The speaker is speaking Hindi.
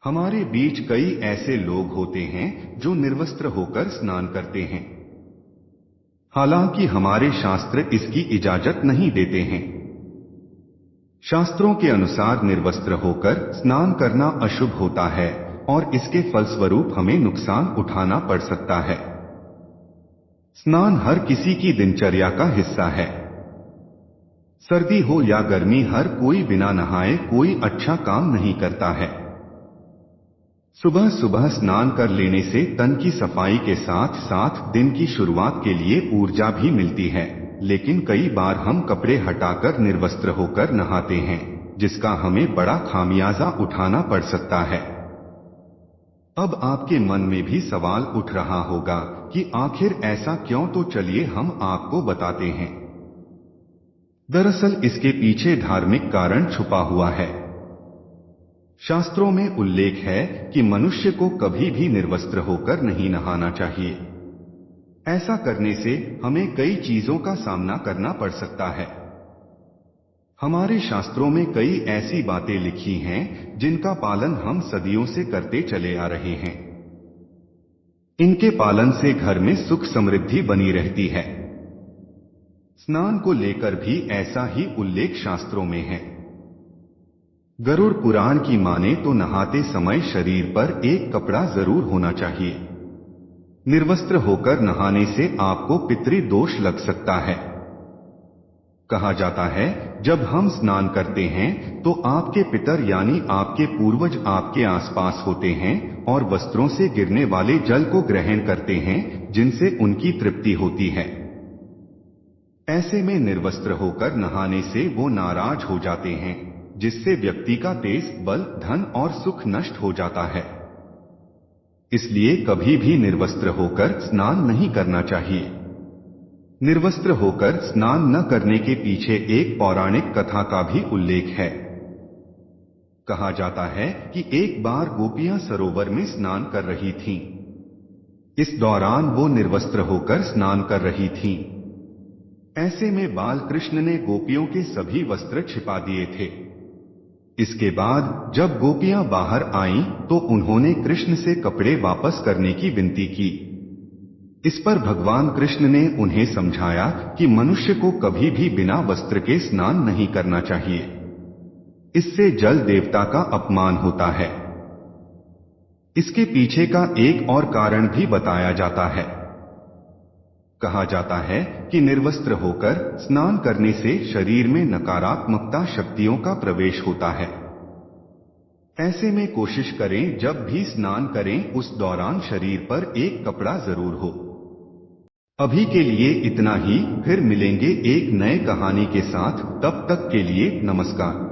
हमारे बीच कई ऐसे लोग होते हैं जो निर्वस्त्र होकर स्नान करते हैं। हालांकि हमारे शास्त्र इसकी इजाजत नहीं देते हैं। शास्त्रों के अनुसार निर्वस्त्र होकर स्नान करना अशुभ होता है और इसके फलस्वरूप हमें नुकसान उठाना पड़ सकता है। स्नान हर किसी की दिनचर्या का हिस्सा है। सर्दी हो या गर्मी, हर कोई बिना नहाए कोई अच्छा काम नहीं करता है। सुबह सुबह स्नान कर लेने से तन की सफाई के साथ साथ दिन की शुरुआत के लिए ऊर्जा भी मिलती है, लेकिन कई बार हम कपड़े हटाकर निर्वस्त्र होकर नहाते हैं, जिसका हमें बड़ा खामियाजा उठाना पड़ सकता है। अब आपके मन में भी सवाल उठ रहा होगा कि आखिर ऐसा क्यों, तो चलिए हम आपको बताते हैं। दरअसल इसके पीछे धार्मिक कारण छुपा हुआ है। शास्त्रों में उल्लेख है कि मनुष्य को कभी भी निर्वस्त्र होकर नहीं नहाना चाहिए। ऐसा करने से हमें कई चीजों का सामना करना पड़ सकता है। हमारे शास्त्रों में कई ऐसी बातें लिखी हैं जिनका पालन हम सदियों से करते चले आ रहे हैं। इनके पालन से घर में सुख समृद्धि बनी रहती है। स्नान को लेकर भी ऐसा ही उल्लेख शास्त्रों में है। गरुड़ पुराण की माने तो नहाते समय शरीर पर एक कपड़ा जरूर होना चाहिए। निर्वस्त्र होकर नहाने से आपको पितृदोष लग सकता है। कहा जाता है जब हम स्नान करते हैं तो आपके पितर यानी आपके पूर्वज आपके आसपास होते हैं और वस्त्रों से गिरने वाले जल को ग्रहण करते हैं, जिनसे उनकी तृप्ति होती है। ऐसे में निर्वस्त्र होकर नहाने से वो नाराज हो जाते हैं, जिससे व्यक्ति का तेज, बल, धन और सुख नष्ट हो जाता है। इसलिए कभी भी निर्वस्त्र होकर स्नान नहीं करना चाहिए। निर्वस्त्र होकर स्नान न करने के पीछे एक पौराणिक कथा का भी उल्लेख है। कहा जाता है कि एक बार गोपियां सरोवर में स्नान कर रही थीं। इस दौरान वो निर्वस्त्र होकर स्नान कर रही थीं। ऐसे में बाल कृष्ण ने गोपियों के सभी वस्त्र छिपा दिए थे। इसके बाद जब गोपियां बाहर आईं तो उन्होंने कृष्ण से कपड़े वापस करने की विनती की। इस पर भगवान कृष्ण ने उन्हें समझाया कि मनुष्य को कभी भी बिना वस्त्र के स्नान नहीं करना चाहिए। इससे जल देवता का अपमान होता है। इसके पीछे का एक और कारण भी बताया जाता है। कहा जाता है कि निर्वस्त्र होकर स्नान करने से शरीर में नकारात्मकता शक्तियों का प्रवेश होता है। ऐसे में कोशिश करें जब भी स्नान करें उस दौरान शरीर पर एक कपड़ा जरूर हो। अभी के लिए इतना ही, फिर मिलेंगे एक नए कहानी के साथ। तब तक के लिए नमस्कार।